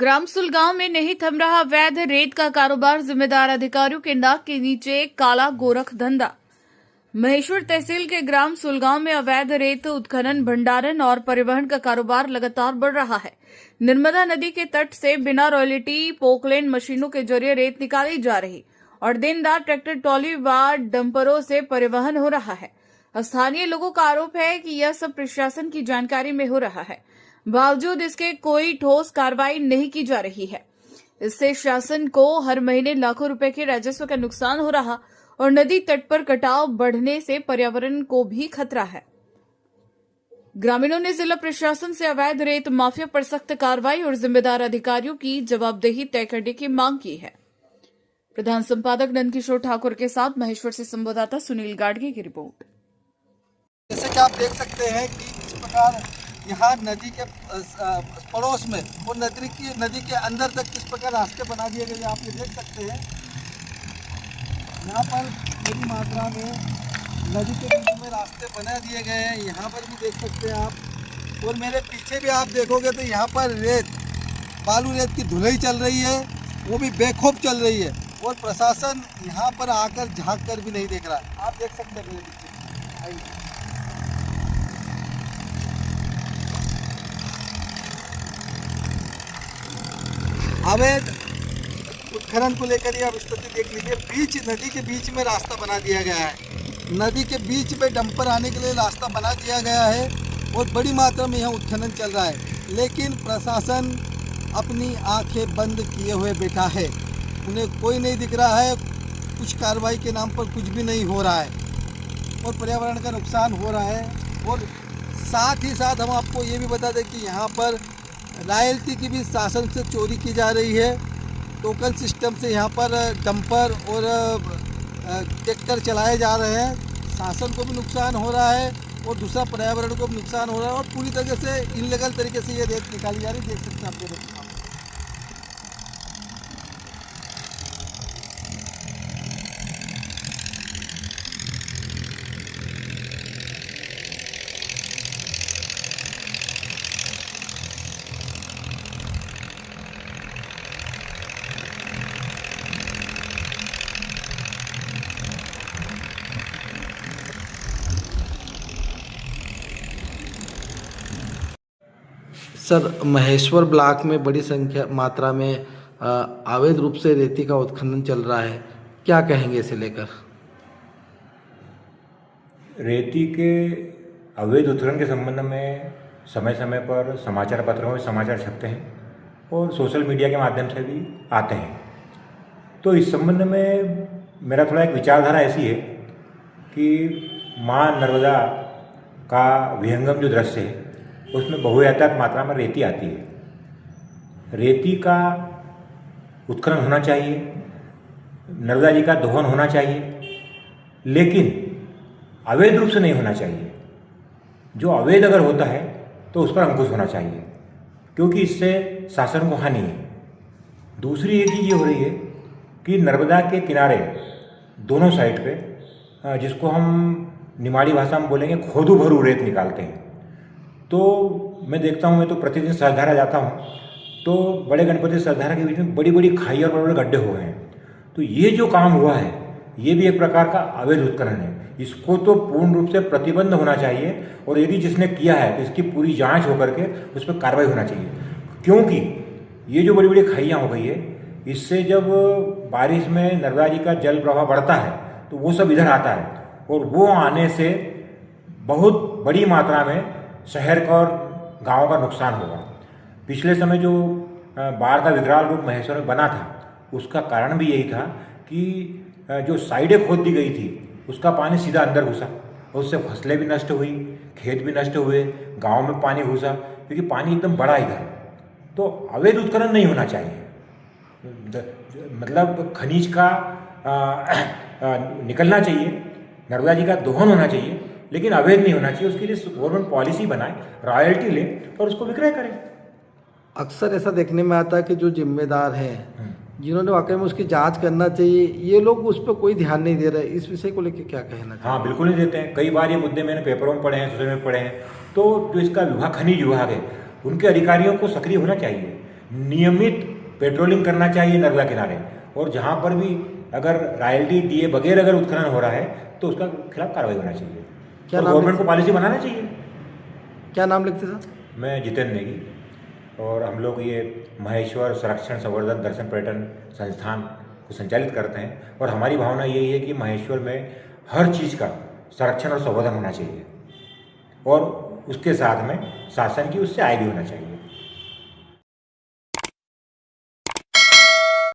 ग्राम सुलगांव में नहीं थम रहा अवैध रेत का कारोबार, जिम्मेदार अधिकारियों के नाक के नीचे काला गोरख धंधा। महेश्वर तहसील के ग्राम सुलगांव में अवैध रेत उत्खनन, भंडारण और परिवहन का कारोबार लगातार बढ़ रहा है। नर्मदा नदी के तट से बिना रॉयल्टी पोकलेन मशीनों के जरिए रेत निकाली जा रही और दिन रात ट्रैक्टर ट्रॉली व डंपरों से परिवहन हो रहा है। स्थानीय लोगों का आरोप है कि यह सब प्रशासन की जानकारी में हो रहा है, बावजूद इसके कोई ठोस कार्रवाई नहीं की जा रही है। इससे शासन को हर महीने लाखों रुपए के राजस्व का नुकसान हो रहा और नदी तट पर कटाव बढ़ने से पर्यावरण को भी खतरा है। ग्रामीणों ने जिला प्रशासन से अवैध रेत माफिया पर सख्त कार्रवाई और जिम्मेदार अधिकारियों की जवाबदेही तय करने की मांग की है। प्रधान संपादक नंदकिशोर ठाकुर के साथ महेश्वर से संवाददाता सुनील गाडगे की रिपोर्ट। जैसे कि आप देख सकते हैं कि इस प्रकार यहाँ नदी के पड़ोस में और नदी के अंदर तक किस प्रकार रास्ते बना दिए गए, आप ये देख सकते हैं। यहाँ पर बड़ी मात्रा में नदी के बीच में रास्ते बना दिए गए हैं, यहाँ पर भी देख सकते हैं आप। और मेरे पीछे भी आप देखोगे तो यहाँ पर बालू रेत की धुलाई चल रही है, वो भी बेखौफ चल रही है और प्रशासन यहाँ पर आकर झांक कर भी नहीं देख रहा है। आप देख सकते हैं मेरे पीछे। आइए। अवैध उत्खनन को लेकर ये अब स्थिति देख लीजिए। नदी के बीच में रास्ता बना दिया गया है, नदी के बीच में डंपर आने के लिए रास्ता बना दिया गया है और बड़ी मात्रा में यहाँ उत्खनन चल रहा है। लेकिन प्रशासन अपनी आंखें बंद किए हुए बैठा है, उन्हें कोई नहीं दिख रहा है, कुछ कार्रवाई के नाम पर कुछ भी नहीं हो रहा है और पर्यावरण का नुकसान हो रहा है। और साथ ही साथ हम आपको ये भी बता दें कि यहाँ पर रॉयल्टी की भी शासन से चोरी की जा रही है। टोकन सिस्टम से यहाँ पर डंपर और ट्रैक्टर चलाए जा रहे हैं, शासन को भी नुकसान हो रहा है और दूसरा पर्यावरण को भी नुकसान हो रहा है और पूरी तरह से इनलीगल तरीके से ये रेत निकाली जा रही है। देख सकते हैं आप ये। सर, महेश्वर ब्लॉक में बड़ी मात्रा में अवैध रूप से रेती का उत्खनन चल रहा है, क्या कहेंगे इसे लेकर? रेती के अवैध उत्खनन के संबंध में समय समय पर समाचार पत्रों में समाचार छपते हैं और सोशल मीडिया के माध्यम से भी आते हैं। तो इस संबंध में मेरा थोड़ा एक विचारधारा ऐसी है कि माँ नर्मदा का विहंगम जो दृश्य है उसमें बहुतायत मात्रा में रेती आती है। रेती का उत्खनन होना चाहिए, नर्मदा जी का दोहन होना चाहिए, लेकिन अवैध रूप से नहीं होना चाहिए। जो अवैध अगर होता है तो उस पर अंकुश होना चाहिए, क्योंकि इससे शासन को हानि है। दूसरी एक चीज़ ये हो रही है कि नर्मदा के किनारे दोनों साइड पे, जिसको हम निमाड़ी भाषा में बोलेंगे, खोदू भरू रेत निकालते हैं। तो मैं देखता हूँ, मैं तो प्रतिदिन सरधारा जाता हूँ, तो बड़े गणपति सरधारा के बीच में बड़ी बड़ी खाई और बड़े बड़े गड्ढे हो गए हैं। तो ये जो काम हुआ है ये भी एक प्रकार का अवैध उत्खनन है। इसको तो पूर्ण रूप से प्रतिबंध होना चाहिए और यदि जिसने किया है तो इसकी पूरी जांच होकर के उस पर कार्रवाई होना चाहिए, क्योंकि ये जो बड़ी बड़ी खाइयाँ हो गई है, इससे जब बारिश में नर्मदा जी का जल प्रवाह बढ़ता है तो वो सब इधर आता है और वो आने से बहुत बड़ी मात्रा में शहर का और गाँव का नुकसान होगा। पिछले समय जो बाढ़ का विकराल रूप महेश्वर में बना था, उसका कारण भी यही था कि जो साइडें खोद दी गई थी उसका पानी सीधा अंदर घुसा और उससे फसलें भी नष्ट हुई, खेत भी नष्ट हुए, गांव में पानी घुसा, क्योंकि पानी एकदम बड़ा इधर। तो अवैध उत्खनन नहीं होना चाहिए, मतलब खनिज का निकलना चाहिए, नर्मदा जी का दोहन होना चाहिए, लेकिन अवैध नहीं होना चाहिए। उसके लिए गवर्नमेंट पॉलिसी बनाए, रॉयल्टी ले और उसको विक्रय करें। अक्सर ऐसा देखने में आता है कि जो जिम्मेदार हैं, जिन्होंने वाकई में उसकी जांच करना चाहिए, ये लोग उस पर कोई ध्यान नहीं दे रहे। इस विषय को लेकर क्या कहना चाहिए? हाँ, बिल्कुल नहीं देते हैं। कई बार ये मुद्दे मैंने पेपरों में पढ़े हैं, सोशल में पढ़े हैं। तो जो इसका विभाग, खनिज विभाग है, उनके अधिकारियों को सक्रिय होना चाहिए। नियमित पेट्रोलिंग करना चाहिए नर्मदा किनारे, और जहाँ पर भी अगर रॉयल्टी दिए बगैर अगर उत्खनन हो रहा है तो उसका खिलाफ कार्रवाई होना चाहिए। क्या और नाम गवर्नमेंट को पॉलिसी बनाना चाहिए। क्या नाम लिखते सर? मैं जितेंद्र नेगी, और हम लोग ये महेश्वर संरक्षण संवर्धन दर्शन पर्यटन संस्थान को संचालित करते हैं, और हमारी भावना यही है कि महेश्वर में हर चीज़ का संरक्षण और संवर्धन होना चाहिए, और उसके साथ में शासन की उससे आय भी होना चाहिए।